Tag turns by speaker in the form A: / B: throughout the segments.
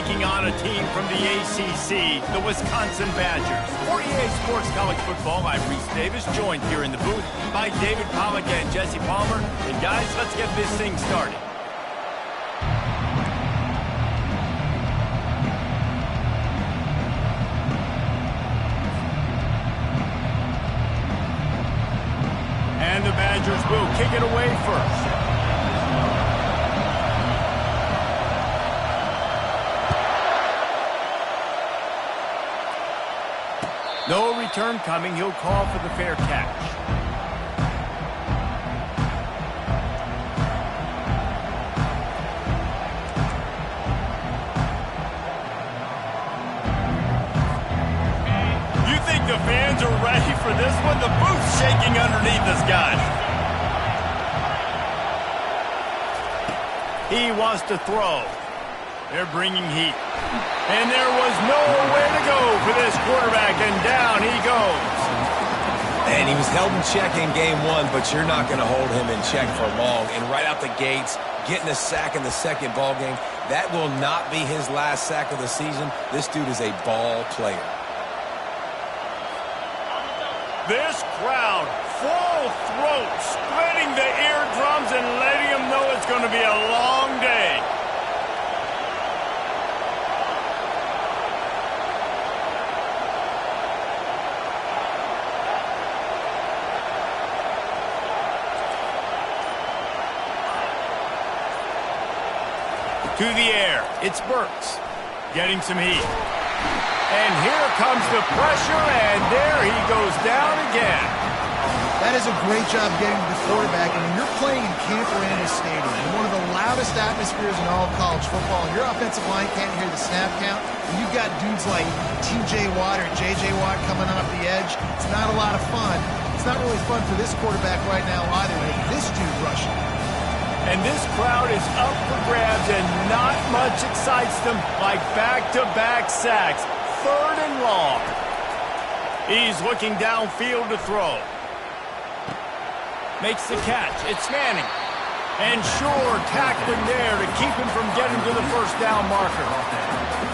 A: taking on a team from the ACC, the Wisconsin Badgers. For EA Sports College Football, I'm Reese Davis, joined here in the booth by David Pollack and Jesse Palmer. And guys, let's get this thing started. And the Badgers will kick it away first. No return coming. He'll call for the fair catch. You think the fans are ready for this one? The booth's shaking underneath this guy. He wants to throw. They're bringing heat. And there was nowhere to go for this quarterback, and down he goes.
B: And he was held in check in game one, but you're not going to hold him in check for long. And right out the gates, getting a sack in the second ball game, that will not be his last sack of the season. This dude is a ball player.
A: This crowd, full throat, splitting the eardrums and letting him know it's going to be a long day. To the air, it's Burks, getting some heat. And here comes the pressure, and there he goes down again.
C: That is a great job getting to the quarterback, and when you're playing in Camp Randall Stadium, in one of the loudest atmospheres in all of college football, and your offensive line can't hear the snap count, and you've got dudes like T.J. Watt or J.J. Watt coming off the edge, it's not a lot of fun. It's not really fun for this quarterback right now either, with this dude rushing.
A: And this crowd is up for grabs, and not much excites them like back-to-back sacks. 3rd and long. He's looking downfield to throw. Makes the catch. It's Manning. And sure, tackling there to keep him from getting to the first down marker.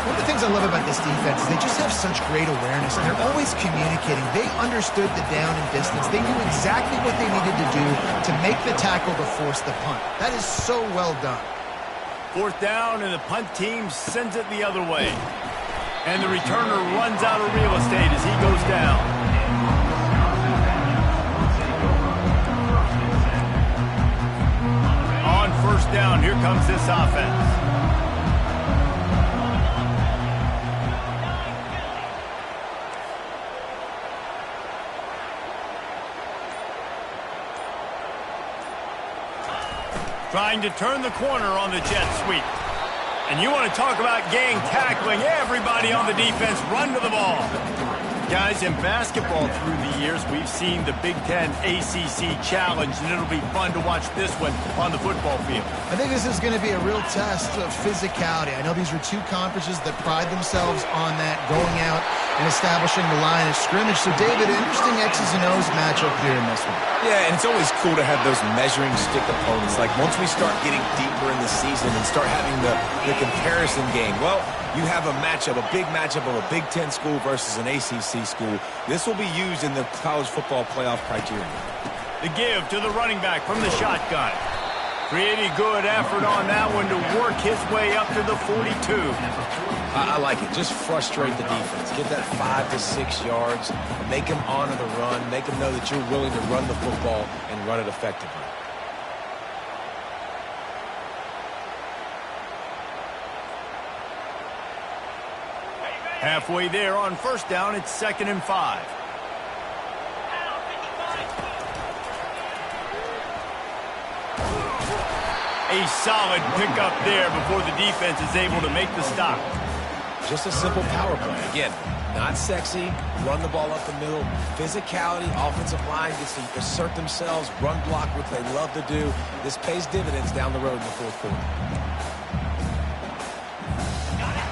C: One of the things I love about this defense is they just have such great awareness, and they're always communicating. They understood the down and distance. They knew exactly what they needed to do to make the tackle to force the punt. That is so well done.
A: 4th down, and the punt team sends it the other way. And the returner runs out of real estate as he goes down. On 1st down, here comes this offense. Trying to turn the corner on the jet sweep. And you want to talk about gang tackling. Everybody on the defense run to the ball. Guys, in basketball through the years, we've seen the Big Ten ACC Challenge, and it'll be fun to watch this one on the football field.
C: I think this is going to be a real test of physicality. I know these are two conferences that pride themselves on that, going out and establishing the line of scrimmage. So, David, interesting X's and O's matchup here in this one.
B: Yeah, and it's always cool to have those measuring stick opponents. Like, once we start getting deeper in the season and start having the comparison game, well, you have a matchup, a big matchup of a Big Ten school versus an ACC school. This will be used in the college football playoff criteria.
A: The give to the running back from the shotgun. Pretty good effort on that one to work his way up to the 42.
B: I like it. Just frustrate the defense. Get that 5 to 6 yards. Make them honor the run. Make them know that you're willing to run the football and run it effectively.
A: Halfway there on 1st down, it's 2nd and 5. A solid pickup there before the defense is able to make the stop.
B: Just a simple power play. Again, not sexy, run the ball up the middle, physicality, offensive line gets to assert themselves, run block, which they love to do. This pays dividends down the road in the 4th quarter.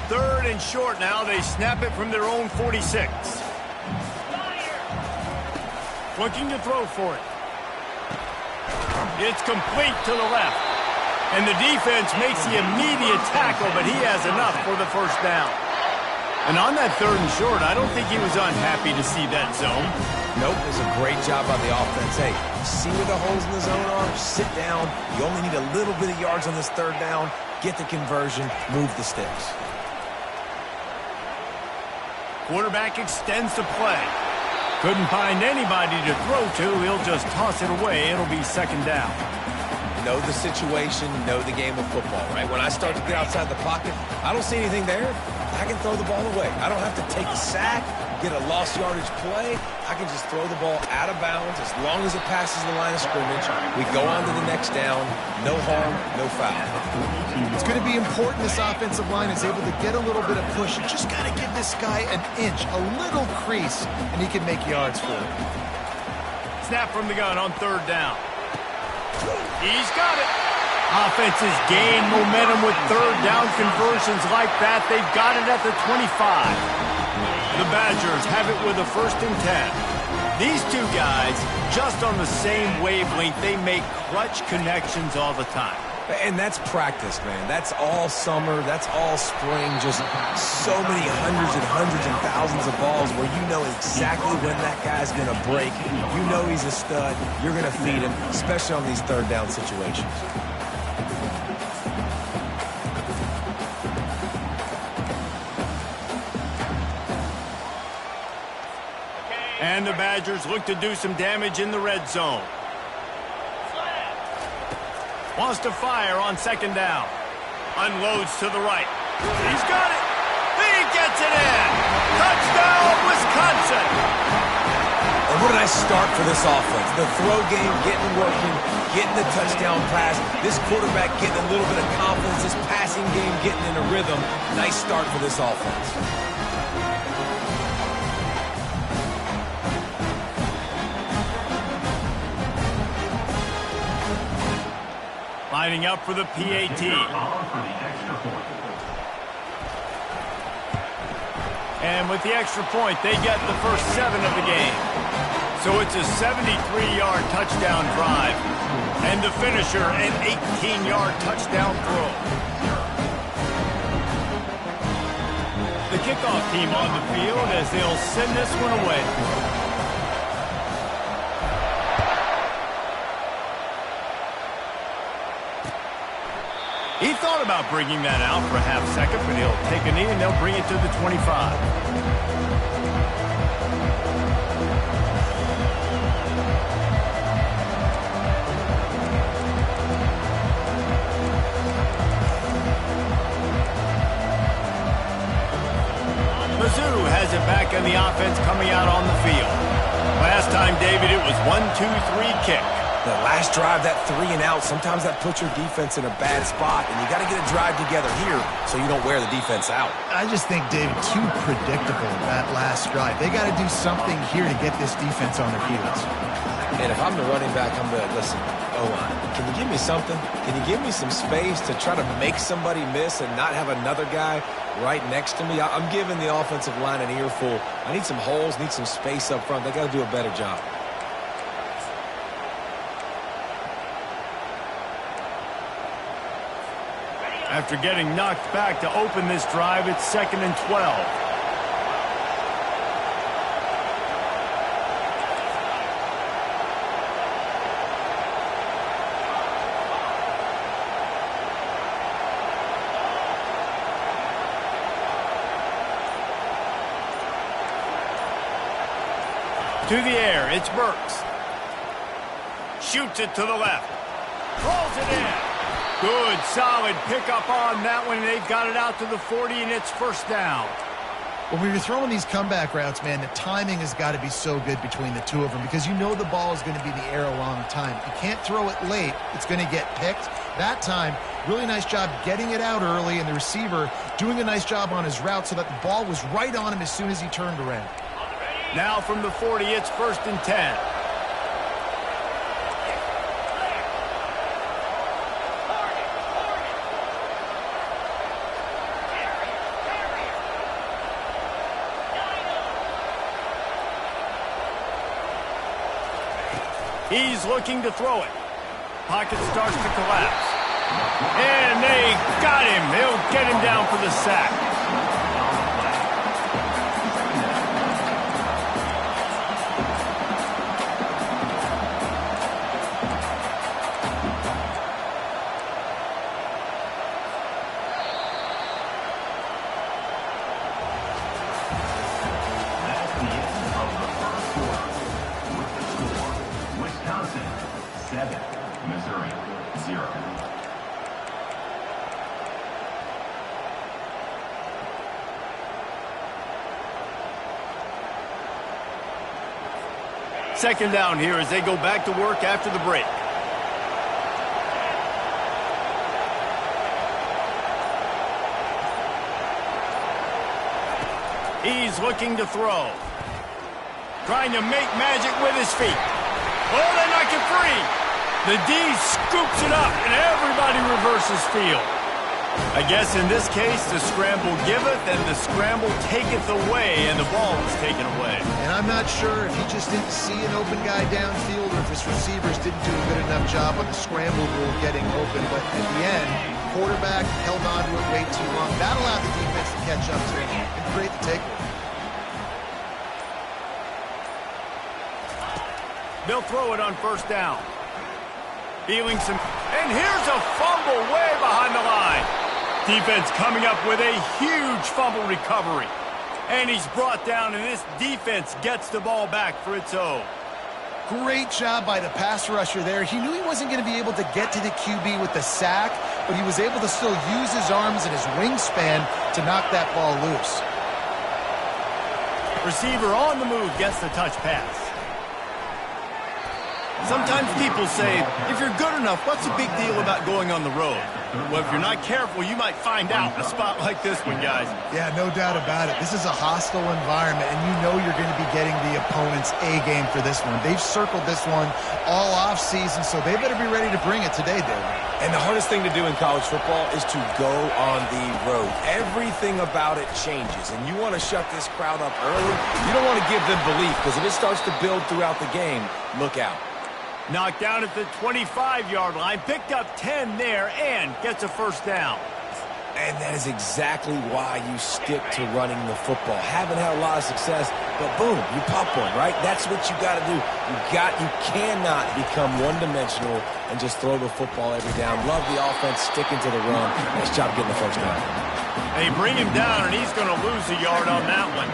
A: 3rd and short now. They snap it from their own 46. Looking to throw for it. It's complete to the left. And the defense makes the immediate tackle, but he has enough for the first down. And on that 3rd and short, I don't think he was unhappy to see that zone.
B: Nope, it was a great job by the offense. Hey, see where the holes in the zone are? Sit down. You only need a little bit of yards on this 3rd down. Get the conversion. Move the sticks.
A: Quarterback extends the play. Couldn't find anybody to throw to. He'll just toss it away. It'll be 2nd down.
B: Know the situation, know the game of football, right? When I start to get outside the pocket, I don't see anything there. I can throw the ball away. I don't have to take a sack, get a lost yardage play. I can just throw the ball out of bounds as long as it passes the line of scrimmage. We go on to the next down. No harm, no foul.
C: It's going to be important this offensive line is able to get a little bit of push. You just got to give this guy an inch, a little crease, and he can make yards for it.
A: Snap from the gun on 3rd down. He's got it. Offenses gain momentum with 3rd down conversions like that. They've got it at the 25. The Badgers have it with a 1st and 10. These two guys, just on the same wavelength, they make clutch connections all the time.
B: And that's practice, man. That's all summer. That's all spring. Just so many hundreds and thousands of balls where you know exactly when that guy's going to break. You know he's a stud. You're going to feed him, especially on these 3rd down situations.
A: And the Badgers look to do some damage in the red zone. Wants to fire on 2nd down. Unloads to the right. He's got it. He gets it in. Touchdown, Wisconsin.
B: And where did I start for this offense? The throw game, getting working, getting the touchdown pass. This quarterback getting a little bit of confidence. This passing game getting in a rhythm. Nice start for this offense.
A: Lining up for the PAT. And with the extra point, they get the first 7 of the game. So it's a 73-yard touchdown drive. And the finisher, an 18-yard touchdown throw. The kickoff team on the field as they'll send this one away. He thought about bringing that out for a half second, but he'll take a knee and they'll bring it to the 25. Mizzou has it back in the offense coming out on the field. Last time, David, it was 1-2-3 kick.
B: The last drive, that 3 and out, sometimes that puts your defense in a bad spot, and you got to get a drive together here so you don't wear the defense out.
C: I just think, David, too predictable that last drive. They got to do something here to get this defense on their heels.
B: And if I'm the running back, I'm going to, listen, O-line, can you give me something? Can you give me some space to try to make somebody miss and not have another guy right next to me? I'm giving the offensive line an earful. I need some holes, need some space up front. They got to do a better job.
A: After getting knocked back to open this drive, it's 2nd and 12. To the air, it's Burks. Shoots it to the left. Throws it in. Good, solid pickup on that one. They've got it out to the 40, and it's 1st down.
C: Well, when you're throwing these comeback routes, man, the timing has got to be so good between the two of them because you know the ball is going to be in the air a long time. You can't throw it late. It's going to get picked. That time, really nice job getting it out early, and the receiver doing a nice job on his route so that the ball was right on him as soon as he turned around.
A: Now from the 40, it's 1st and 10. He's looking to throw it. Pocket starts to collapse. And they got him. They'll get him down for the sack.
D: Wisconsin 7, Missouri 0.
A: Second down here as they go back to work after the break. He's looking to throw. Trying to make magic with his feet. Oh, they knock it free. The D scoops it up, and everybody reverses field. I guess in this case, the scramble giveth and the scramble taketh away, and the ball is taken away.
C: And I'm not sure if he just didn't see an open guy downfield or if his receivers didn't do a good enough job on the scramble rule getting open. But at the end, quarterback held on to it way too long. That allowed the defense to catch up to him and create the takeaway.
A: They'll throw it on first down. Feeling some... And here's a fumble way behind the line. Defense coming up with a huge fumble recovery. And he's brought down, and this defense gets the ball back for its own.
C: Great job by the pass rusher there. He knew he wasn't going to be able to get to the QB with the sack, but he was able to still use his arms and his wingspan to knock that ball loose.
A: Receiver on the move gets the touch pass. Sometimes people say, if you're good enough, what's the big deal about going on the road? Well, if you're not careful, you might find out in a spot like this one, guys.
C: Yeah, no doubt about it. This is a hostile environment, and you know you're going to be getting the opponent's A game for this one. They've circled this one all offseason, so they better be ready to bring it today, David.
B: And the hardest thing to do in college football is to go on the road. Everything about it changes, and you want to shut this crowd up early. You don't want to give them belief, because if it starts to build throughout the game, look out.
A: Knocked down at the 25-yard line, picked up 10 there, and gets a first down.
B: And that is exactly why you stick to running the football. Haven't had a lot of success, but boom, you pop one, right? That's what you got to do. You cannot become one-dimensional and just throw the football every down. Love the offense sticking to the run. Nice job getting the first down.
A: They bring him down, and he's going to lose a yard on that one.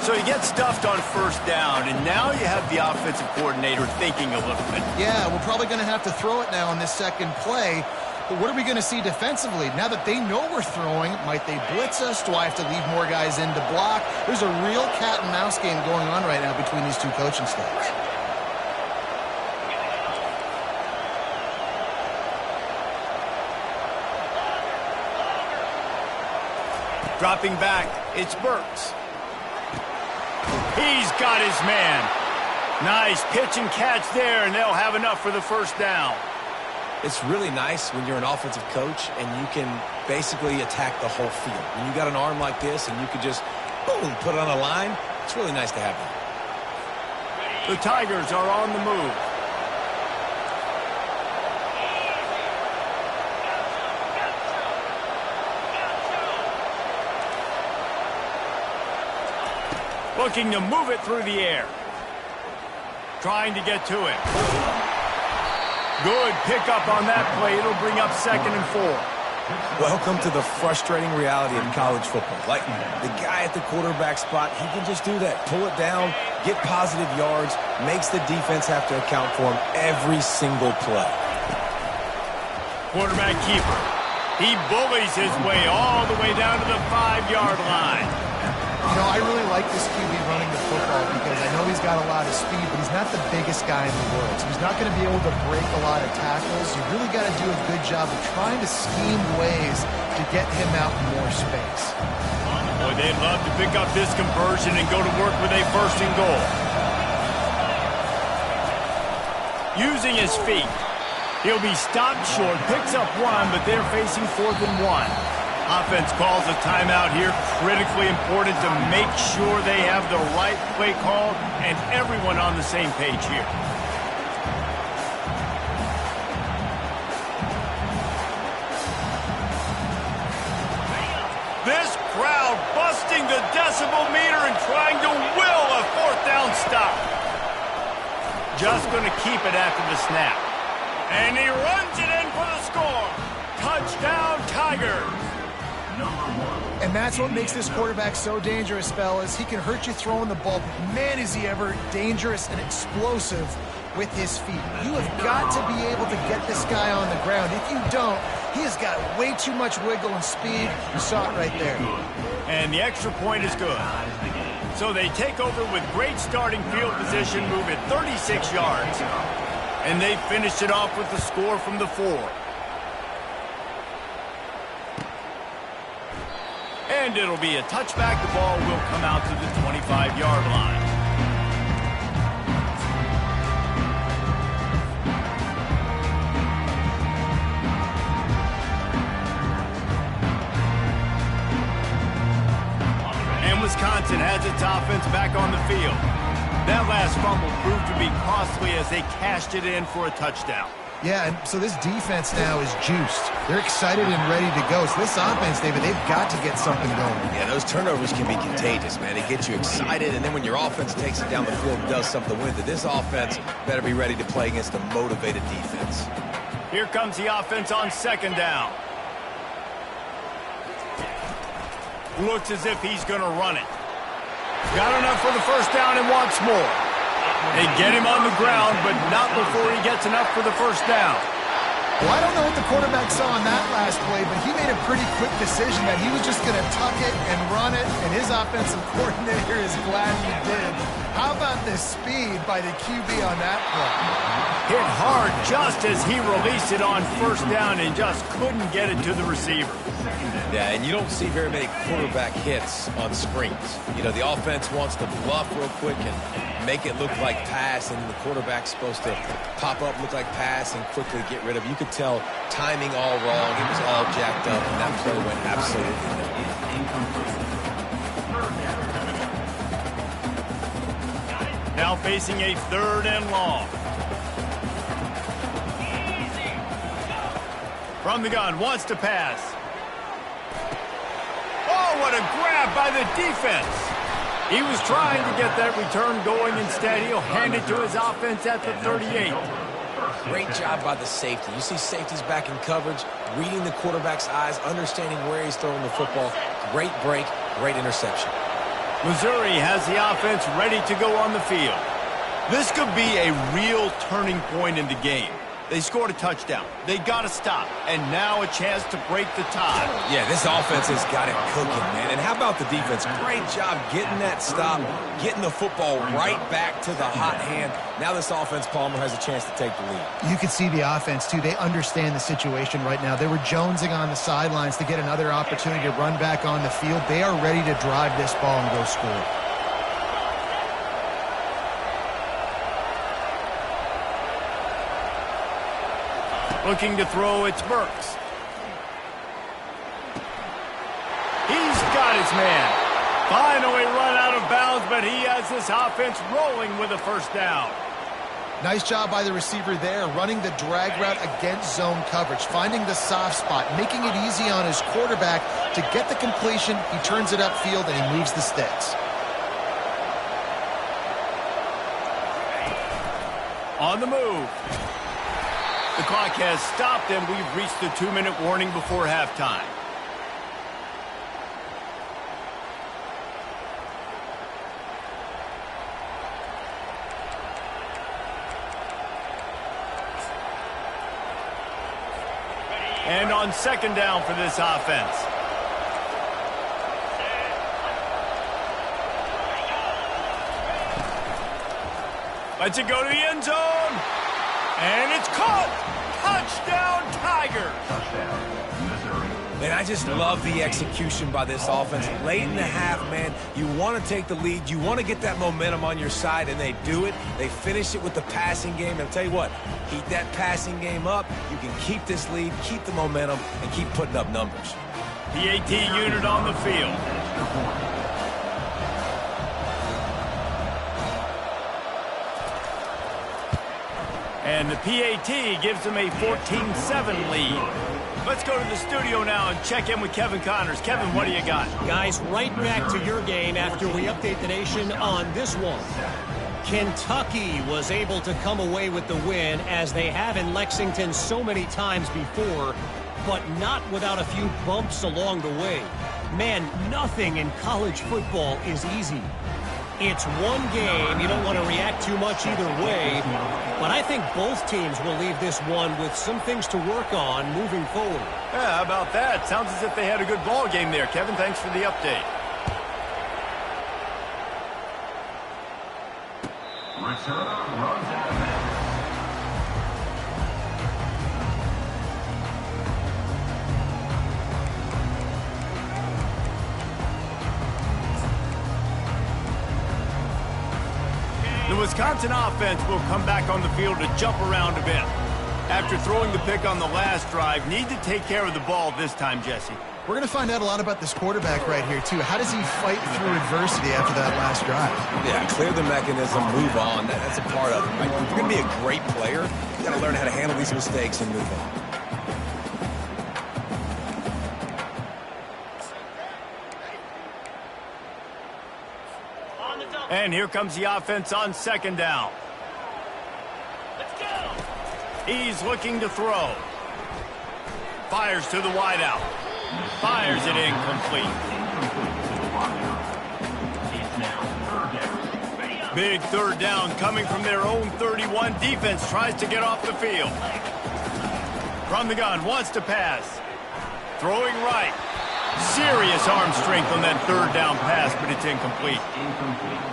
A: So he gets stuffed on first down, and now you have the offensive coordinator thinking a little bit.
C: Yeah, we're probably going to have to throw it now on this second play. But what are we going to see defensively? Now that they know we're throwing, might they blitz us? Do I have to leave more guys in to block? There's a real cat and mouse game going on right now between these two coaching staffs.
A: Dropping back, it's Burks. He's got his man. Nice pitch and catch there, and they'll have enough for the first down.
B: It's really nice when you're an offensive coach and you can basically attack the whole field. When you got an arm like this and you can just, boom, put it on a line, it's really nice to have that.
A: The Tigers are on the move. Looking to move it through the air. Trying to get to it. Good pickup on that play. It'll bring up 2nd and 4.
B: Welcome to the frustrating reality of college football. Like, the guy at the quarterback spot, he can just do that. Pull it down, get positive yards, makes the defense have to account for him every single play.
A: Quarterback keeper. He bullies his way all the way down to the 5-yard line.
C: You know, I really like this QB running the football because I know he's got a lot of speed, but he's not the biggest guy in the world. So he's not going to be able to break a lot of tackles. You really got to do a good job of trying to scheme ways to get him out in more space.
A: Boy, they'd love to pick up this conversion and go to work with a 1st and goal. Using his feet. He'll be stopped short, picks up 1, but they're facing 4th and 1. Offense calls a timeout here. Critically important to make sure they have the right play call and everyone on the same page here. This crowd busting the decibel meter and trying to will a fourth down stop. Just going to keep it after the snap. And he runs it in for the score. Touchdown, Tigers.
C: And that's what makes this quarterback so dangerous, fellas. He can hurt you throwing the ball, but man, is he ever dangerous and explosive with his feet. You have got to be able to get this guy on the ground. If you don't, he has got way too much wiggle and speed. You saw it right there.
A: And the extra point is good. So they take over with great starting field position, move it 36 yards. And they finished it off with the score from the 4. And it'll be a touchback. The ball will come out to the 25-yard line. And Wisconsin has its offense back on the field. That last fumble proved to be costly as they cashed it in for a touchdown.
C: Yeah, and so this defense now is juiced. They're excited and ready to go. So this offense, David, they've got to get something going.
B: Yeah, those turnovers can be contagious, man. They get you excited, and then when your offense takes it down the field and does something with it, this offense better be ready to play against a motivated defense.
A: Here comes the offense on second down. Looks as if he's going to run it. Got enough for the first down and wants more. They get him on the ground, but not before he gets enough for the first down.
C: Well, I don't know what the quarterback saw on that last play, but he made a pretty quick decision that he was just going to tuck it and run it, and his offensive coordinator is glad he did. How about the speed by the QB on that play?
A: Hit hard just as he released it on first down and just couldn't get it to the receiver.
B: Yeah, and you don't see very many quarterback hits on screens. You know, the offense wants to bluff real quick and make it look like pass, and the quarterback's supposed to pop up, look like pass, and quickly get rid of it. You could tell timing all wrong. It was all jacked up, and that play went absolutely nowhere.
A: Now facing a 3rd and long. From the gun, wants to pass. Oh, what a grab by the defense. He was trying to get that return going. Instead, he'll hand it to his offense at the 38.
B: Great job by the safety. You see safeties back in coverage, reading the quarterback's eyes, understanding where he's throwing the football. Great break, great interception.
A: Missouri has the offense ready to go on the field. This could be a real turning point in the game. They scored a touchdown. They got to stop. And now a chance to break the tie.
B: Yeah, this offense has got it cooking, man. And how about the defense? Great job getting that stop, getting the football right back to the hot hand. Now this offense, Palmer, has a chance to take the lead.
C: You can see the offense, too. They understand the situation right now. They were jonesing on the sidelines to get another opportunity to run back on the field. They are ready to drive this ball and go score.
A: Looking to throw, it's Burks. He's got his man. Finally run out of bounds, but he has this offense rolling with a first down.
C: Nice job by the receiver there, running the drag route against zone coverage, finding the soft spot, making it easy on his quarterback to get the completion. He turns it upfield, and he moves the sticks.
A: On the move. The clock has stopped, and we've reached the 2-minute warning before halftime. And on second down for this offense. Lets it go to the end zone. And it's caught. Touchdown, Tigers.
B: Man, I just love the execution by this offense. Late in the half, man, you want to take the lead. You want to get that momentum on your side, and they do it. They finish it with the passing game. And I'll tell you what, keep that passing game up. You can keep this lead, keep the momentum, and keep putting up numbers.
A: PAT unit on the field. And the PAT gives them a 14-7 lead. Let's go to the studio now and check in with Kevin Connors. Kevin, what do you got?
E: Guys, right back to your game after we update the nation on this one. Kentucky was able to come away with the win, as they have in Lexington so many times before, but not without a few bumps along the way. Man, nothing in college football is easy. It's one game. You don't want to react too much either way, but I think both teams will leave this one with some things to work on moving forward.
A: Yeah, how about that? Sounds as if they had a good ball game there. Kevin, thanks for the update.
D: Return runs out of bounds.
A: The Wisconsin offense will come back on the field to jump around a bit. After throwing the pick on the last drive, need to take care of the ball this time, Jesse.
C: We're going to find out a lot about this quarterback right here, too. How does he fight through adversity after that last drive?
B: Yeah, clear the mechanism, move on. That's a part of it, right? If you're going to be a great player, you got to learn how to handle these mistakes and move on.
A: And here comes the offense on second down. Let's go. He's looking to throw. Fires to the wideout. Fires it incomplete. Big third down coming from their own 31. Defense tries to get off the field. From the gun, wants to pass. Throwing right. Serious arm strength on that third down pass, but it's incomplete.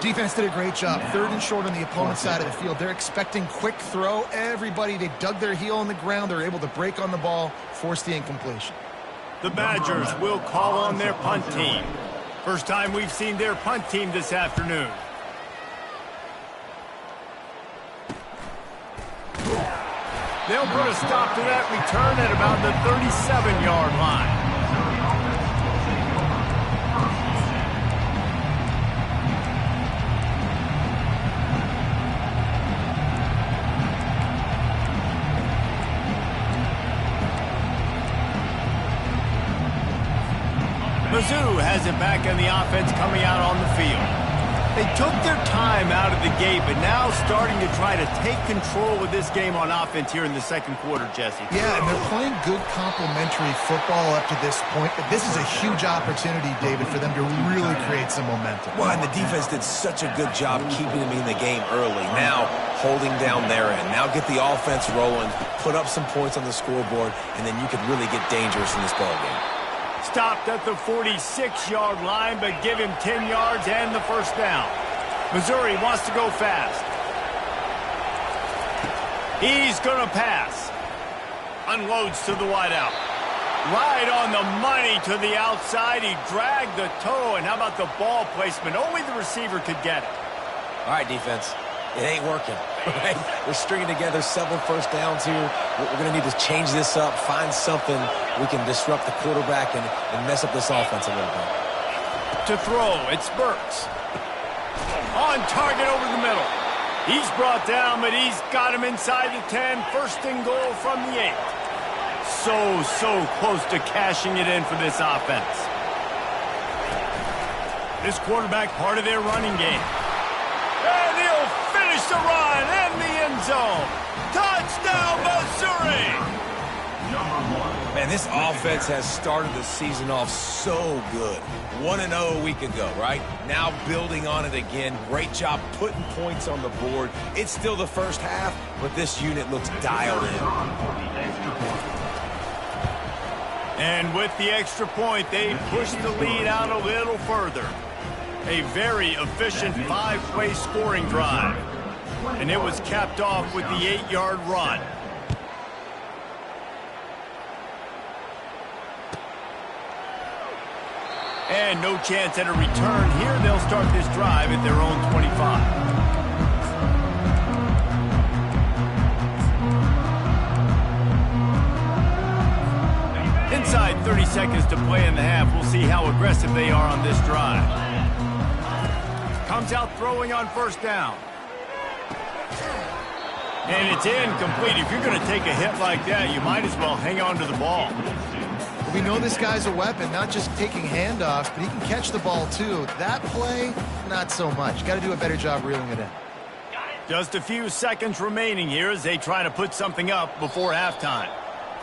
C: Defense did a great job. Third and short on the opponent's side of the field. They're expecting quick throw. Everybody, they dug their heel on the ground. They're able to break on the ball, force the incompletion.
A: The Badgers will call on their punt team. First time we've seen their punt team this afternoon. They'll put a stop to that return at about the 37-yard line. Mizzou has it back in the offense coming out on the field. They took their time out of the gate, but now starting to try to take control of this game on offense here in the second quarter, Jesse.
C: Yeah, and they're playing good complementary football up to this point, but this is a huge opportunity, David, for them to really create some momentum.
B: Well, and the defense did such a good job keeping them in the game early. Now, holding down their end. Now get the offense rolling, put up some points on the scoreboard, and then you could really get dangerous in this ballgame.
A: Stopped at the 46-yard line, but give him 10 yards and the first down. Missouri wants to go fast. He's going to pass. Unloads to the wideout. Right on the money to the outside. He dragged the toe, and how about the ball placement? Only the receiver could get it.
B: All right, defense. It ain't working, right? We're stringing together several first downs here. We're going to need to change this up, find something we can disrupt the quarterback and mess up this offense a little bit.
A: To throw, it's Burks. On target over the middle. He's brought down, but he's got him inside the 10. First and goal from the 8. So close to cashing it in for this offense. This quarterback part of their running game. And he'll finish the run in the end zone. Touchdown, Missouri!
B: Man, this offense has started the season off so good. 1-0 a week ago, right? Now building on it again. Great job putting points on the board. It's still the first half, but this unit looks dialed in.
A: And with the extra point, they push the lead out a little further. A very efficient 5-play scoring drive. And it was capped off with the 8-yard run. And no chance at a return here. They'll start this drive at their own 25. Inside 30 seconds to play in the half. We'll see how aggressive they are on this drive. Comes out throwing on first down. And it's incomplete. If you're going to take a hit like that, you might as well hang on to the ball.
C: We know this guy's a weapon, not just taking handoffs, but he can catch the ball too. That play, not so much. Got to do a better job reeling it in.
A: Just a few seconds remaining here as they try to put something up before halftime.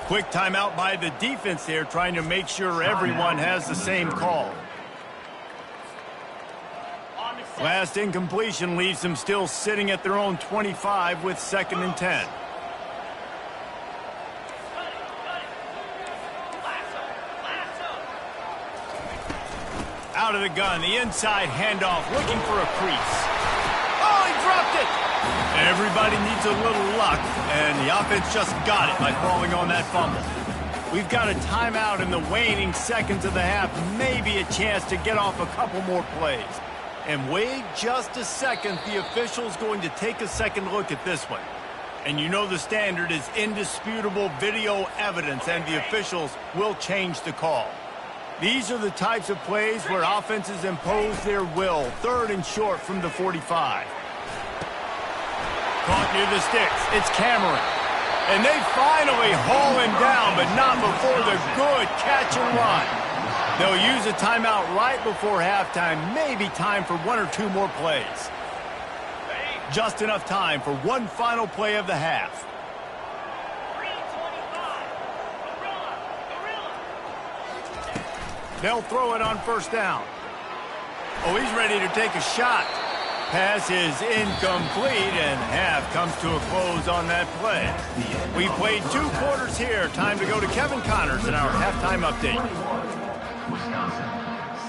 A: Quick timeout by the defense here, trying to make sure everyone has the same call. Last incompletion leaves them still sitting at their own 25 with 2nd and 10. Out of the gun, the inside handoff, looking for a crease. Oh, he dropped it! Everybody needs a little luck, and the offense just got it by falling on that fumble. We've got a timeout in the waning seconds of the half, maybe a chance to get off a couple more plays. And wait just a second, the official's going to take a second look at this one. And you know the standard is indisputable video evidence, and the officials will change the call. These are the types of plays where offenses impose their will. 3rd and short from the 45. Caught near the sticks. It's Cameron. And they finally haul him down, but not before the good catch and run. They'll use a timeout right before halftime. Maybe time for 1 or 2 more plays. Just enough time for one final play of the half. They'll throw it on 1st down. Oh, he's ready to take a shot. Pass is incomplete, and half comes to a close on that play. We played 2 quarters here. Time to go to Kevin Connors in our halftime update.
D: Wisconsin,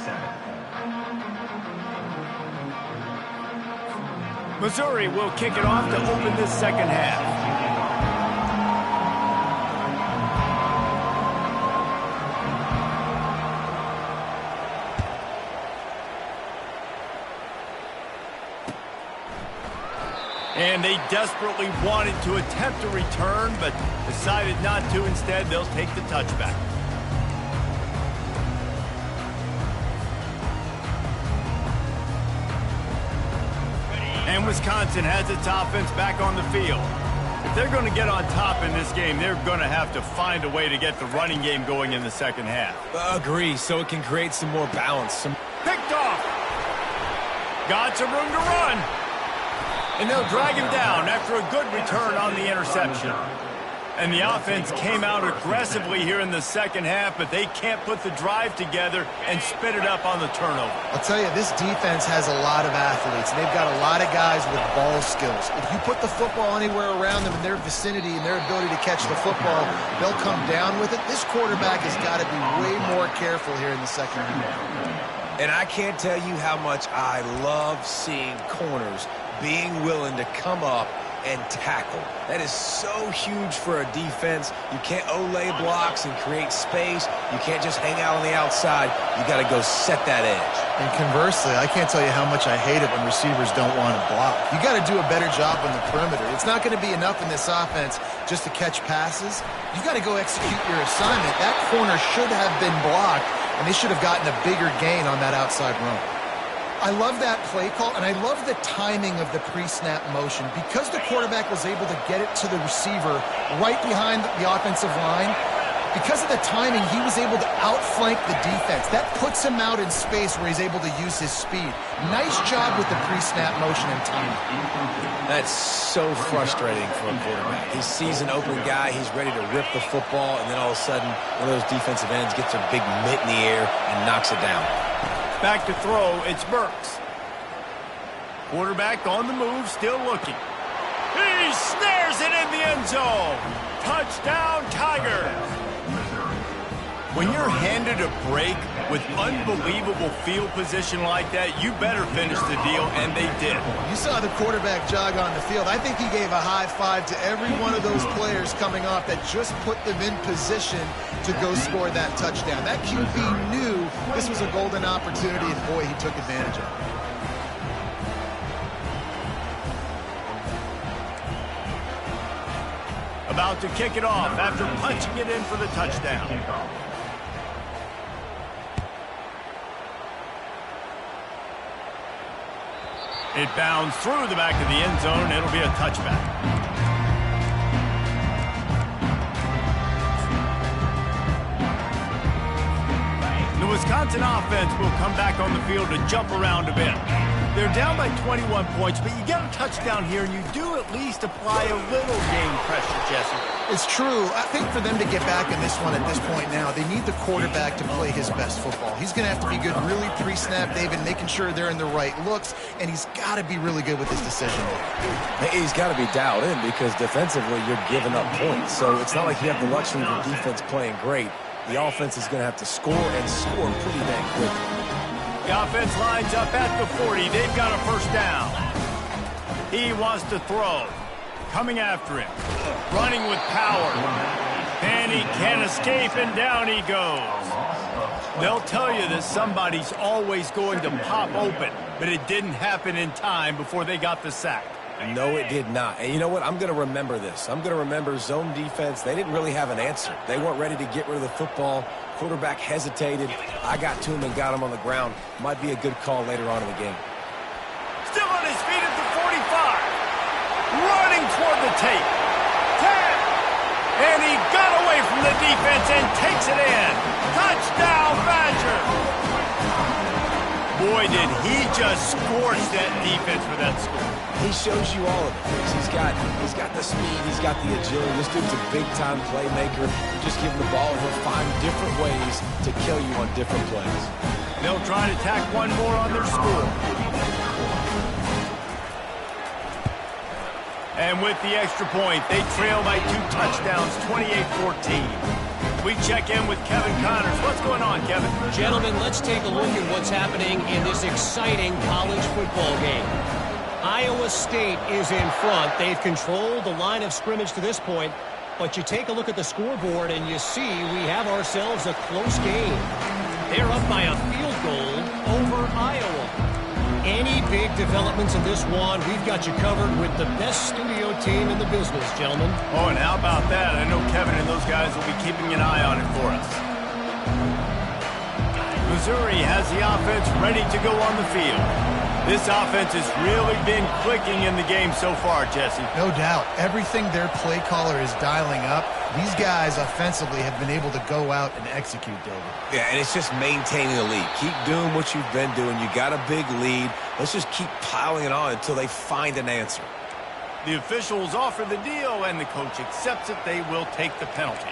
D: 7.
A: Missouri will kick it off to open this second half. And they desperately wanted to attempt a return, but decided not to. Instead, they'll take the touchback. And Wisconsin has its offense back on the field. If they're going to get on top in this game, they're going to have to find a way to get the running game going in the second half.
B: Agree, so it can create some more balance.
A: Picked off. Got some room to run. And they'll drag him down after a good return on the interception. And the offense came out aggressively here in the second half, but they can't put the drive together and spit it up on the turnover.
C: I'll tell you, this defense has a lot of athletes, and they've got a lot of guys with ball skills. If you put the football anywhere around them in their vicinity and their ability to catch the football, they'll come down with it. This quarterback has got to be way more careful here in the second half.
B: And I can't tell you how much I love seeing corners being willing to come up and tackle. That is so huge for a defense. You can't olay blocks and create space. You can't just hang out on the outside. You got to go set that edge.
C: And conversely, I can't tell you how much I hate it when receivers don't want to block. You got to do a better job on the perimeter. It's not going to be enough in this offense just to catch passes. You got to go execute your assignment. That corner should have been blocked, and they should have gotten a bigger gain on that outside run. I love that play call, and I love the timing of the pre-snap motion. Because the quarterback was able to get it to the receiver right behind the offensive line, because of the timing, he was able to outflank the defense. That puts him out in space where he's able to use his speed. Nice job with the pre-snap motion and timing.
B: That's so frustrating for a quarterback. He sees an open guy, he's ready to rip the football, and then all of a sudden, one of those defensive ends gets a big mitt in the air and knocks it down.
A: Back to throw, it's Burks. Quarterback on the move, still looking. He snares it in the end zone. Touchdown, Tigers. When you're handed a break with unbelievable field position like that, you better finish the deal, and they did.
C: You saw the quarterback jog on the field. I think he gave a high five to every one of those players coming off that just put them in position to go score that touchdown. That QB knew this was a golden opportunity, and boy, he took advantage of it.
A: About to kick it off after punching it in for the touchdown. It bounds through the back of the end zone. It'll be a touchback. The Wisconsin offense will come back on the field to jump around a bit. They're down by 21 points, but you get a touchdown here, and you do at least apply a little game pressure, Jesse.
C: It's true. I think for them to get back in this one at this point now, they need the quarterback to play his best football. He's going to have to be good really pre-snap, David, making sure they're in the right looks, and he's got to be really good with his decision.
B: He's got to be dialed in because defensively you're giving up points. So it's not like you have the luxury of the defense playing great. The offense is going to have to score and score pretty dang quickly.
A: The offense lines up at the 40. They've got a first down. He wants to throw. Coming after him. Running with power. And he can't escape, and down he goes. They'll tell you that somebody's always going to pop open, but it didn't happen in time before they got the sack.
B: No, it did not. And you know what? I'm going to remember this. I'm going to remember zone defense. They didn't really have an answer. They weren't ready to get rid of the football. Quarterback hesitated. I got to him and got him on the ground. Might be a good call later on in the game.
A: Still on his feet at the 45. Running toward the tape. 10. And he got away from the defense and takes it in. Touchdown, Badger. Boy, did he just scorch that defense for that score.
B: He shows you all of it. He's got the speed. He's got the agility. This dude's a big-time playmaker. You just give him the ball, and he'll find different ways to kill you on different plays.
A: They'll try to tack one more on their score. And with the extra point, they trail by 2 touchdowns, 28-14. We check in with Kevin Connors. What's going on, Kevin?
E: Gentlemen, let's take a look at what's happening in this exciting college football game. Iowa State is in front. They've controlled the line of scrimmage to this point, but you take a look at the scoreboard and you see we have ourselves a close game. They're up by a field goal over Iowa. Any big developments in this one, we've got you covered with the best studio team in the business, gentlemen.
A: Oh, and how about that? I know Kevin and those guys will be keeping an eye on it for us. Missouri has the offense ready to go on the field. This offense has really been clicking in the game so far, Jesse.
C: No doubt. Everything their play caller is dialing up, these guys offensively have been able to go out and execute, David.
B: Yeah, and it's just maintaining the lead. Keep doing what you've been doing. You got a big lead. Let's just keep piling it on until they find an answer.
A: The officials offer the deal, and the coach accepts it. They will take the penalty.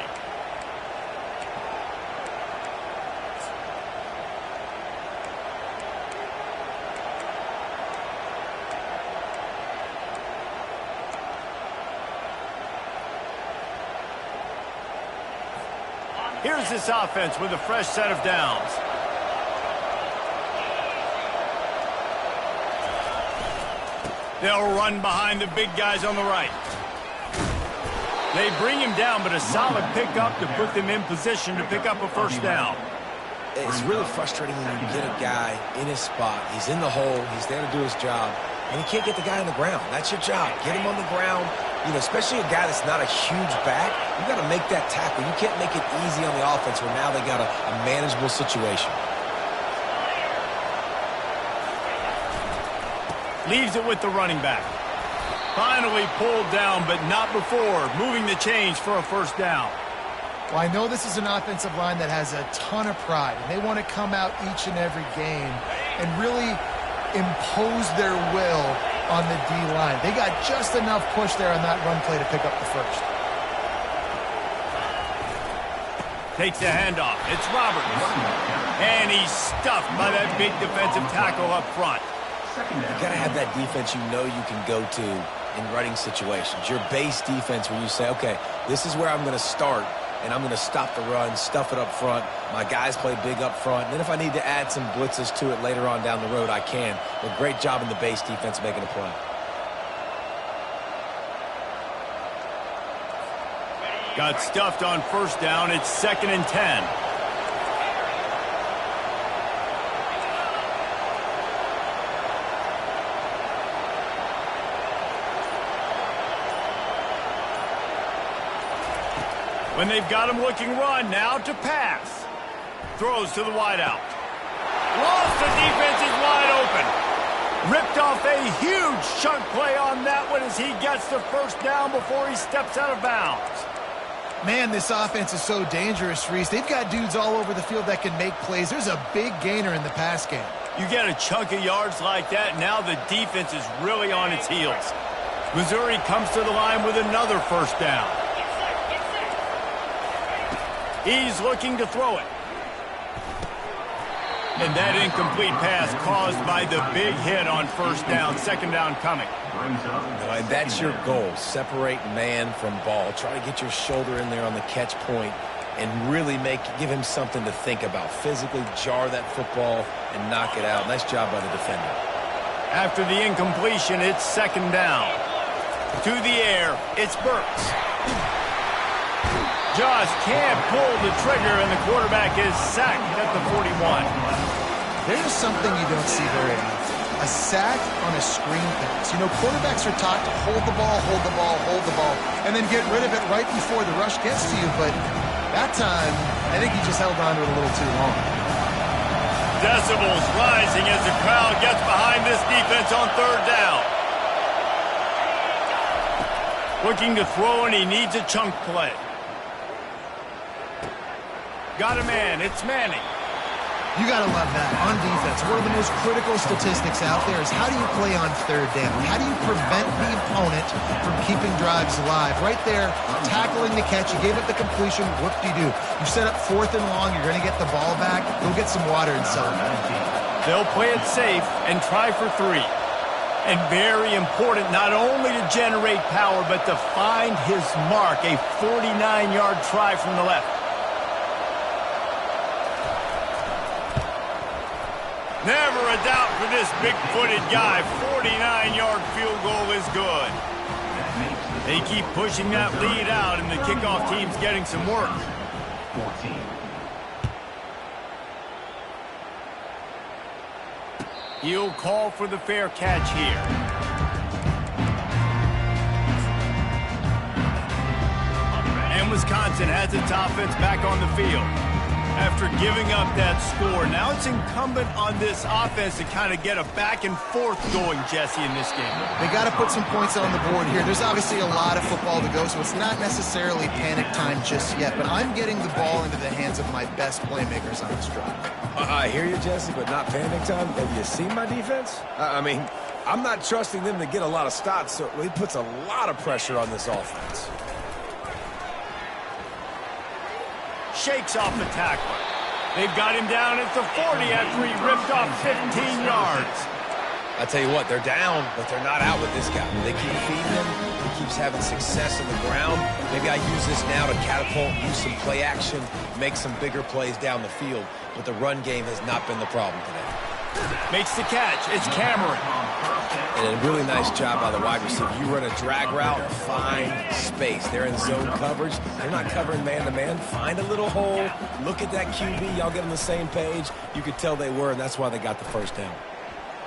A: Here's this offense with a fresh set of downs. They'll run behind the big guys on the right. They bring him down, but a solid pickup to put them in position to pick up a first down.
B: It's really frustrating when you get a guy in his spot. He's in the hole. He's there to do his job, and he can't get the guy on the ground. That's your job. Get him on the ground. You know, especially a guy that's not a huge back, you got to make that tackle. You can't make it easy on the offense where now they got a manageable situation.
A: Leaves it with the running back. Finally pulled down, but not before moving the chains for a first down.
C: Well, I know this is an offensive line that has a ton of pride, and they want to come out each and every game and really impose their will on the D-line. They got just enough push there on that run play to pick up the first.
A: Takes the handoff. It's Roberts. And he's stuffed by that big defensive tackle up front.
B: You got to have that defense you know you can go to in running situations. Your base defense where you say, okay, this is where I'm going to start, and I'm going to stop the run, stuff it up front. My guys play big up front. And then if I need to add some blitzes to it later on down the road, I can. But great job in the base defense making a play.
A: Got stuffed on first down. It's 2nd and 10. When they've got him looking run, now to pass. Throws to the wideout. Lost, the defense is wide open. Ripped off a huge chunk play on that one as he gets the first down before he steps out of bounds.
C: Man, this offense is so dangerous, Reese. They've got dudes all over the field that can make plays. There's a big gainer in the pass game.
A: You get a chunk of yards like that, now the defense is really on its heels. Missouri comes to the line with another first down. He's looking to throw it. And that incomplete pass caused by the big hit on first down. Second down coming.
B: And that's your goal. Separate man from ball. Try to get your shoulder in there on the catch point and really give him something to think about. Physically jar that football and knock it out. Nice job by the defender.
A: After the incompletion, it's second down. To the air, it's Burks. Just can't pull the trigger, and the quarterback is sacked at the 41.
C: There's something you don't see very often. A sack on a screen pass. You know, quarterbacks are taught to hold the ball, and then get rid of it right before the rush gets to you. But that time, I think he just held on to it a little too long.
A: Decibels rising as the crowd gets behind this defense on third down. Looking to throw, and he needs a chunk play. Got a man. It's Manning.
C: You got to love that. On defense, one of the most critical statistics out there is how do you play on third down? How do you prevent the opponent from keeping drives alive? Right there, tackling the catch. You gave up the completion. Whoop-de-doo. You set up fourth and long. You're going to get the ball back. Go get some water and celebrate.
A: They'll play it safe and try for 3. And very important not only to generate power, but to find his mark. A 49-yard try from the left. Never a doubt for this big-footed guy. 49-yard field goal is good. They keep pushing that lead out, and the kickoff team's getting some work.
D: 14.
A: He'll call for the fair catch here. And Wisconsin has its offense back on the field. After giving up that score, now it's incumbent on this offense to kind of get a back and forth going, Jesse, in this game.
C: They got to put some points on the board here. There's obviously a lot of football to go, so it's not necessarily panic time just yet, but I'm getting the ball into the hands of my best playmakers on this drive.
B: I hear you, Jesse, but not panic time. Have you seen my defense? I mean, I'm not trusting them to get a lot of stops, so it puts a lot of pressure on this offense.
A: Shakes off the tackler. They've got him down at the 40 after he ripped off 15 yards.
B: I tell you what, they're down, but they're not out with this guy. They keep feeding him. He keeps having success on the ground. Maybe I use this now to catapult, use some play action, make some bigger plays down the field. But the run game has not been the problem today.
A: Makes the catch. It's Cameron.
B: And a really nice job by the wide receiver. You run a drag route, find space. They're in zone coverage. They're not covering man-to-man. Find a little hole. Look at that QB. Y'all get on the same page. You could tell they were, and that's why they got the first down.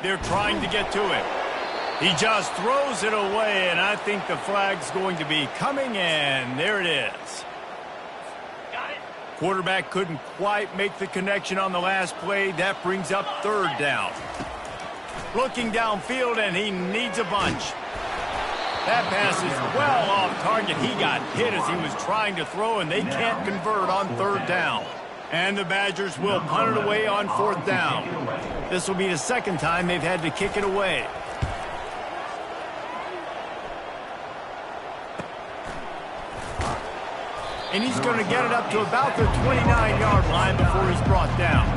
A: They're trying to get to him. He just throws it away, and I think the flag's going to be coming in. There it is. Quarterback couldn't quite make the connection on the last play. That brings up third down. Looking downfield, and he needs a bunch. That pass is well off target. He got hit as he was trying to throw, and they can't convert on third down. And the Badgers will punt it away on fourth down. This will be the second time they've had to kick it away. And he's going to get it up to about the 29-yard line before he's brought down.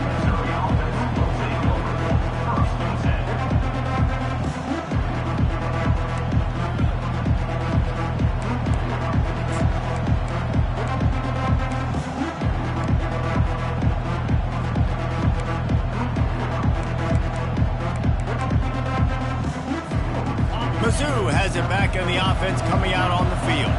A: Mizzou has it back in the offense coming out on the field.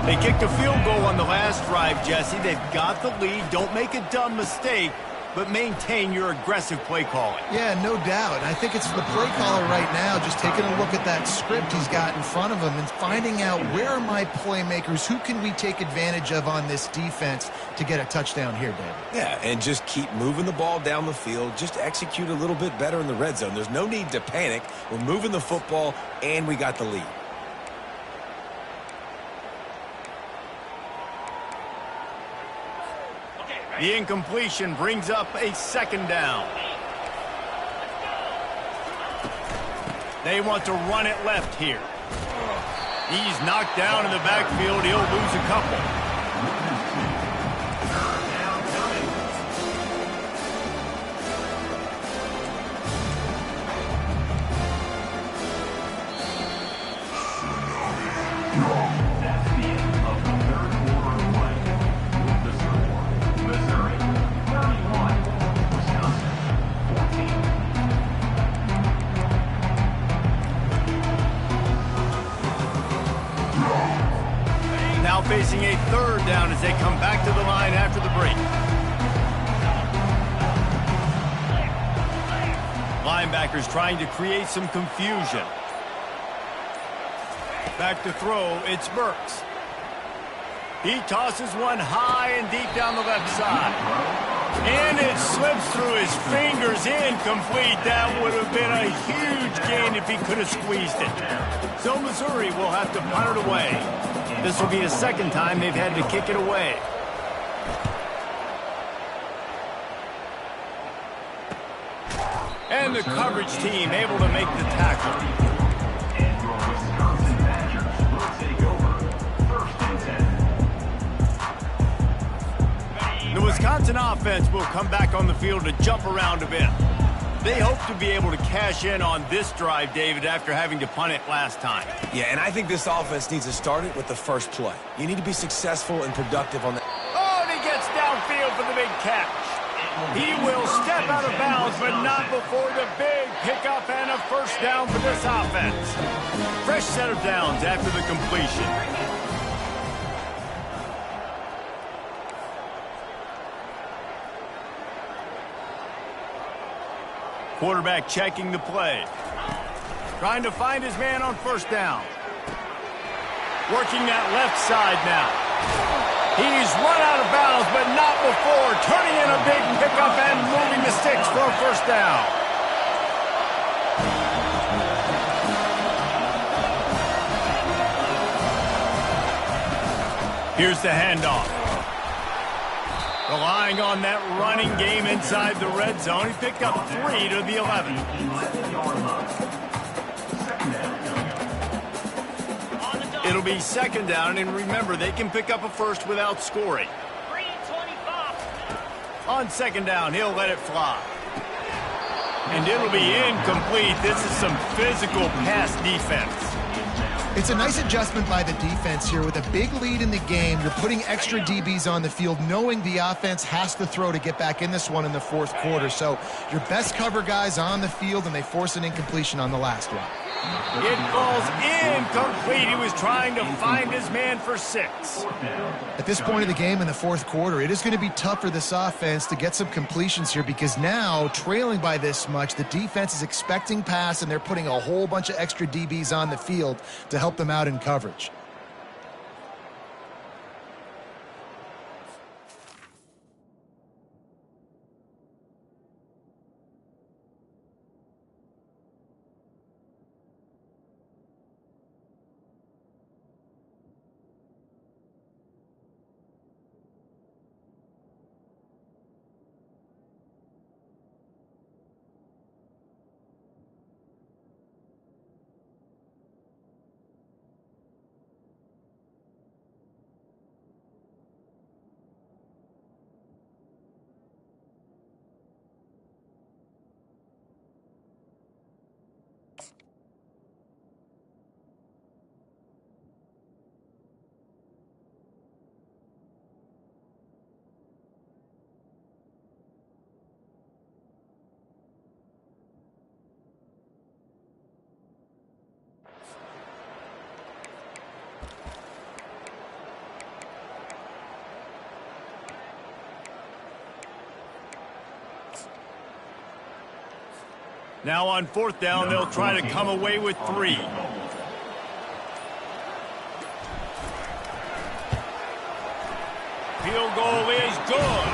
A: They kicked a field goal on the last drive, Jesse. They've got the lead. Don't make a dumb mistake, but maintain your aggressive play calling.
C: Yeah, no doubt. I think it's the play caller right now just taking a look at that script he's got in front of him and finding out where are my playmakers, who can we take advantage of on this defense to get a touchdown here, David.
B: Yeah, and just keep moving the ball down the field. Just execute a little bit better in the red zone. There's no need to panic. We're moving the football, and we got the lead.
A: The incompletion brings up a second down. They want to run it left here. He's knocked down in the backfield. He'll lose a couple. Facing a third down as they come back to the line after the break. Linebackers trying to create some confusion. Back to throw, it's Burks. He tosses one high and deep down the left side. And it slips through his fingers, incomplete. That would have been a huge gain if he could have squeezed it. So Missouri will have to punt it away. This will be the second time they've had to kick it away. And the coverage team able to make the tackle.
D: And your Wisconsin Badgers will take over 1st and 10.
A: The Wisconsin offense will come back on the field to jump around a bit. They hope to be able to cash in on this drive, David, after having to punt it last time.
B: Yeah, and I think this offense needs to start it with the first play. You need to be successful and productive on that.
A: Oh, and he gets downfield for the big catch. He will step out of bounds, but not before the big pickup and a first down for this offense. Fresh set of downs after the completion. Quarterback checking the play. Trying to find his man on first down. Working that left side now. He's run out of bounds, but not before. Turning in a big pickup and moving the sticks for a first down. Here's the handoff. Relying on that running game inside the red zone. He picked up 3 to the 11. It'll be second down, and remember, they can pick up a first without scoring. On second down, he'll let it fly. And it'll be incomplete. This is some physical pass defense.
C: It's a nice adjustment by the defense here. With a big lead in the game, you're putting extra DBs on the field, knowing the offense has to throw to get back in this one in the fourth quarter. So your best cover guys on the field, and they force an incompletion on the last one.
A: It falls incomplete. He was trying to find his man for 6.
C: At this point of the game in the fourth quarter, it is going to be tough for this offense to get some completions here, because now, trailing by this much, the defense is expecting pass, and they're putting a whole bunch of extra DBs on the field to help them out in coverage.
A: Now on fourth down, they'll try to come away with 3. Field goal is good.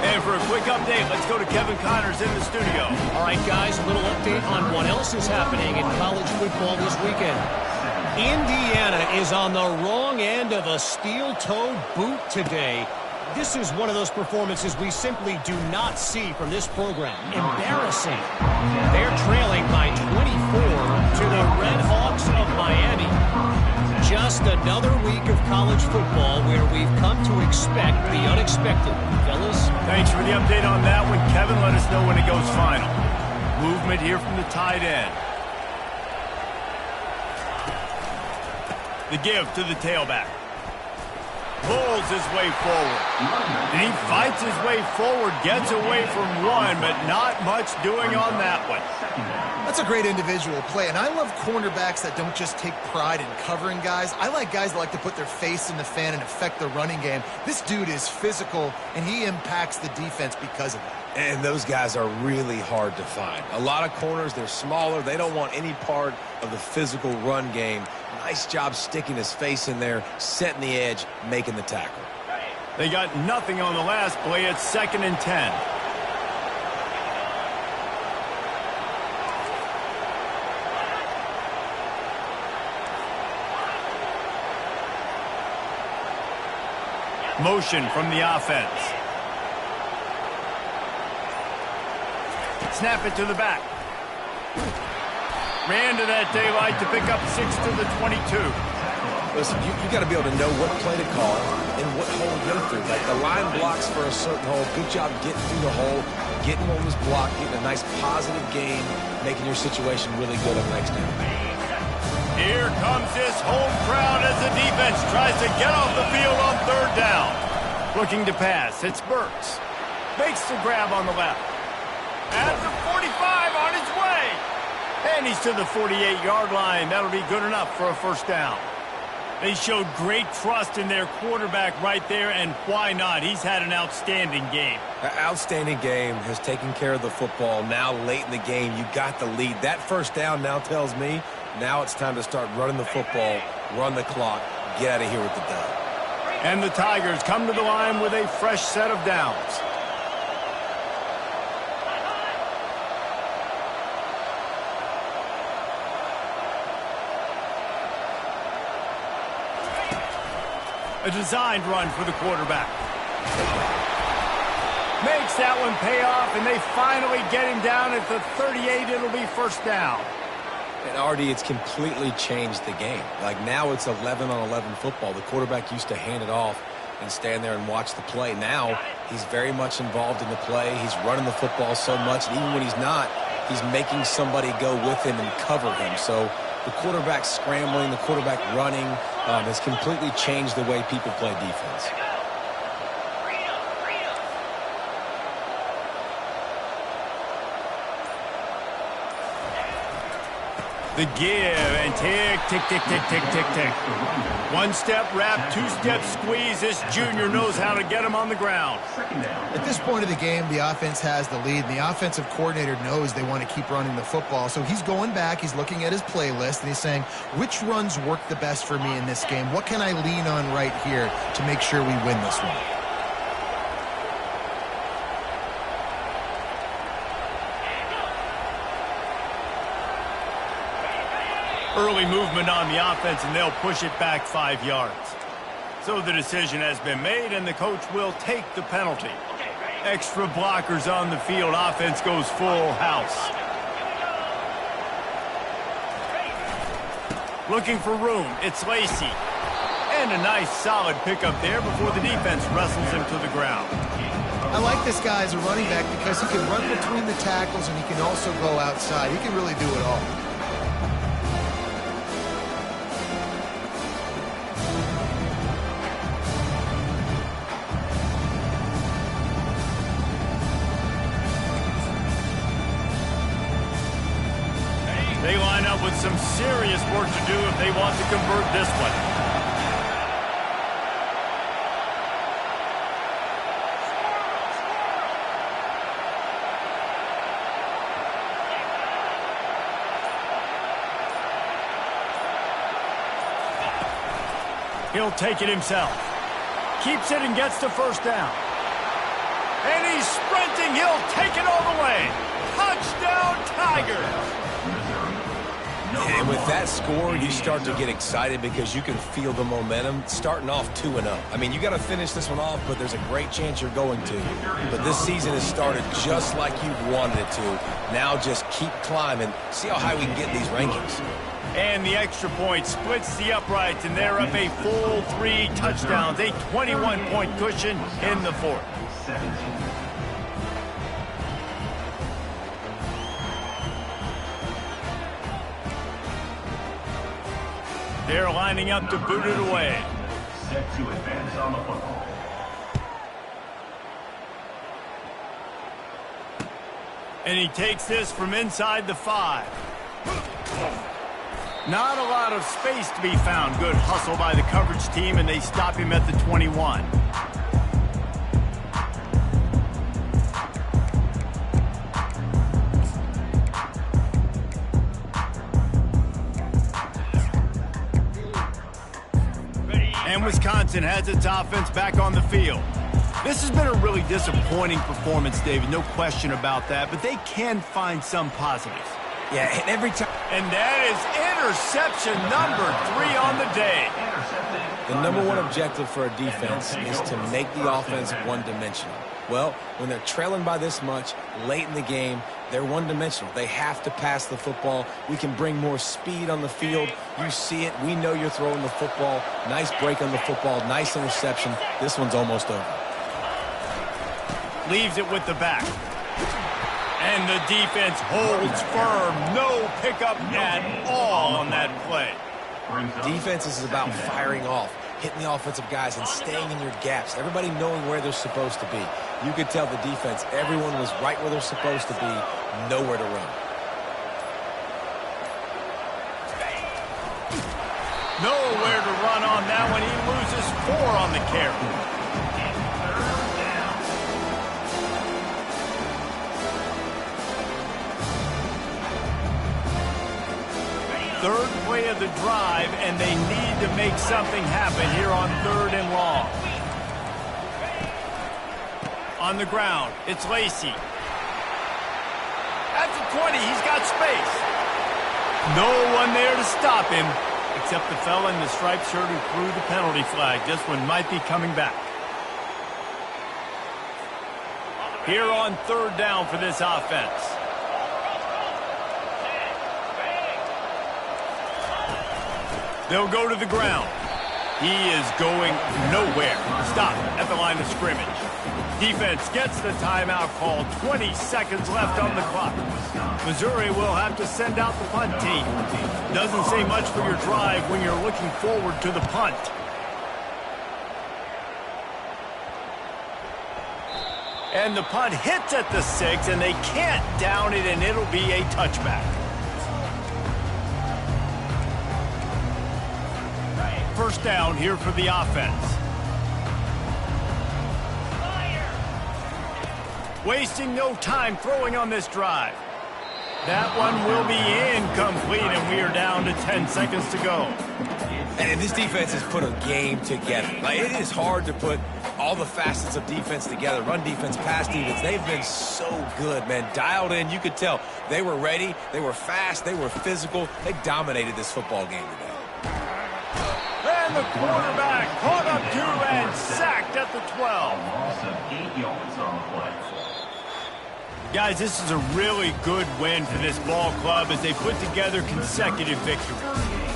A: And for a quick update, let's go to Kevin Connors in the studio.
E: All right, guys, a little update on what else is happening in college football this weekend. Indiana is on the wrong end of a steel-toed boot today This is one of those performances we simply do not see from this program. Embarrassing. They're trailing by 24 to the Red Hawks of Miami. Just another week of college football where we've come to expect the unexpected. Fellas?
A: Thanks for the update on that one, Kevin. Let us know when it goes final. Movement here from the tight end. The give to the tailback. Pulls his way forward. And he fights his way forward, gets away from one, but not much doing on that one.
C: That's a great individual play, and I love cornerbacks that don't just take pride in covering guys. I like guys that like to put their face in the fan and affect the running game. This dude is physical, and he impacts the defense because of that.
B: And those guys are really hard to find. A lot of corners, they're smaller. They don't want any part of the physical run game. Nice job sticking his face in there, setting the edge, making the tackle.
A: They got nothing on the last play. It's 2nd and 10. Motion from the offense. Snap it to the back. Ran to that daylight to pick up 6 to the 22.
B: Listen, you got to be able to know what play to call and what hole to go through. Like the line blocks for a certain hole. Good job getting through the hole, getting on this block, getting a nice positive gain, making your situation really good on next down.
A: Here comes this home crowd as the defense tries to get off the field on 3rd down. Looking to pass. It's Burks. Makes the grab on the left. At the 45 on his way. And he's to the 48-yard line. That'll be good enough for a 1st down. They showed great trust in their quarterback right there, and why not? He's had an outstanding game.
B: An outstanding game, has taken care of the football. Now late in the game, you got the lead. That 1st down now tells me now it's time to start running the football, run the clock, get out of here with the dub.
A: And the Tigers come to the line with a fresh set of downs. A designed run for the quarterback. Makes that one pay off, and they finally get him down at the 38. It'll be 1st down.
B: And Artie, it's completely changed the game. Like now it's 11-on-11 football. The quarterback used to hand it off and stand there and watch the play. Now he's very much involved in the play. He's running the football so much, and even when he's not, he's making somebody go with him and cover him. So the quarterback scrambling, the quarterback running has completely changed the way people play defense.
A: The give and tick, tick, tick, tick, tick, tick, tick. 1-step wrap, 2-step squeeze. This junior knows how to get him on the ground.
C: At this point of the game, the offense has the lead, and the offensive coordinator knows they want to keep running the football. So he's going back, he's looking at his playlist, and he's saying, which runs work the best for me in this game? What can I lean on right here to make sure we win this one?
A: Early movement on the offense, and they'll push it back 5 yards. So the decision has been made, and the coach will take the penalty. Extra blockers on the field. Offense goes full house. Looking for room. It's Lacey. And a nice solid pickup there before the defense wrestles him to the ground.
C: I like this guy as a running back because he can run between the tackles and he can also go outside. He can really do it all.
A: They line up with some serious work to do if they want to convert this one. He'll take it himself. Keeps it and gets the 1st down. And he's sprinting. He'll take it all the way. Touchdown, Tigers.
B: And with that score, you start to get excited because you can feel the momentum starting off 2-0. I mean, you got to finish this one off, but there's a great chance you're going to. But this season has started just like you've wanted it to. Now just keep climbing. See how high we can get in these rankings.
A: And the extra point splits the uprights, and they're up a full 3 touchdowns, a 21-point cushion in the fourth.
D: 17.
A: They're lining up to boot it away.
D: Set to advance on the football.
A: And he takes this from inside the 5. Not a lot of space to be found. Good hustle by the coverage team, and they stop him at the 21. And Wisconsin has its offense back on the field. This has been a really disappointing performance, David, no question about that, but they can find some positives.
B: Yeah, and every time.
A: And that is interception number 3 on the day.
B: The number one objective for a defense is to make the offense one-dimensional. Well, when they're trailing by this much late in the game, they're one-dimensional. They have to pass the football. We can bring more speed on the field. You see it. We know you're throwing the football. Nice break on the football. Nice interception. This one's almost over.
A: Leaves it with the back. And the defense holds firm. No pickup at all on that play.
B: Defense is about firing off, hitting the offensive guys and staying in your gaps. Everybody knowing where they're supposed to be. You could tell the defense, everyone was right where they're supposed to be, nowhere to run.
A: Nowhere to run on that one. He loses 4 on the carry. Third play of the drive, and they need to make something happen here on 3rd and long. On the ground, it's Lacy. At the 20, he's got space. No one there to stop him, except the fella in the striped shirt who threw the penalty flag. This one might be coming back. Here on 3rd down for this offense. They'll go to the ground. He is going nowhere. Stop at the line of scrimmage. Defense gets the timeout call. 20 seconds left on the clock. Missouri will have to send out the punt team. Doesn't say much for your drive when you're looking forward to the punt. And the punt hits at the 6, and they can't down it, and it'll be a touchback. First down here for the offense. Wasting no time throwing on this drive. That one will be incomplete, and we are down to 10 seconds to go.
B: And this defense has put a game together. Like, it is hard to put all the facets of defense together. Run defense, pass defense. They've been so good, man. Dialed in. You could tell they were ready. They were fast. They were physical. They dominated this football game today.
A: And the quarterback caught up to and sacked at the 12.
D: Loss of 8 yards on the play.
A: Guys, this is a really good win for this ball club as they put together consecutive victories.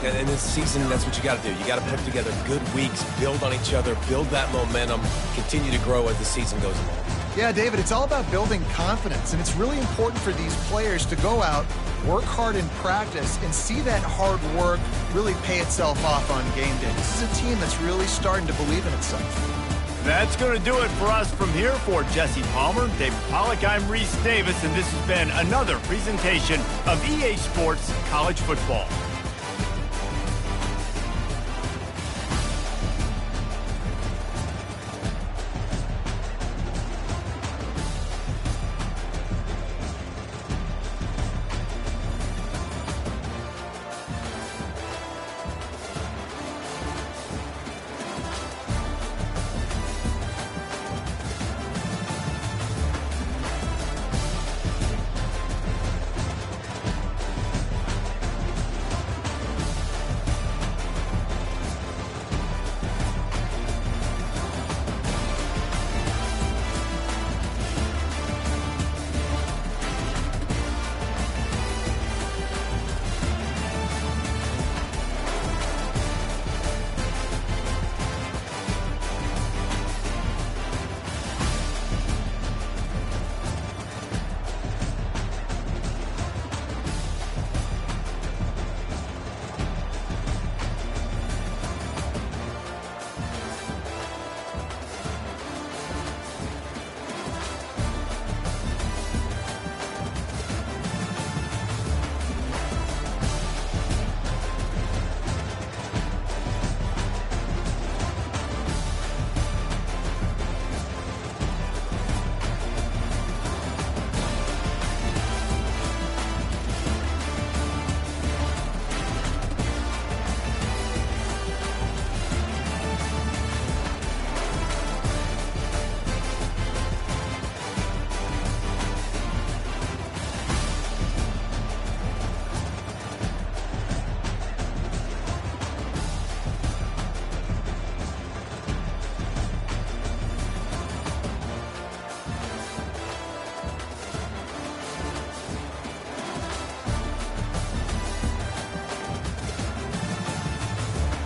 B: And in this season, that's what you got to do. You got to put together good weeks, build on each other, build that momentum, continue to grow as the season goes along.
C: Yeah, David, it's all about building confidence, and it's really important for these players to go out, work hard in practice, and see that hard work really pay itself off on game day. This is a team that's really starting to believe in itself.
A: That's going to do it for us from here. For Jesse Palmer, David Pollack, I'm Reese Davis, and this has been another presentation of EA Sports College Football.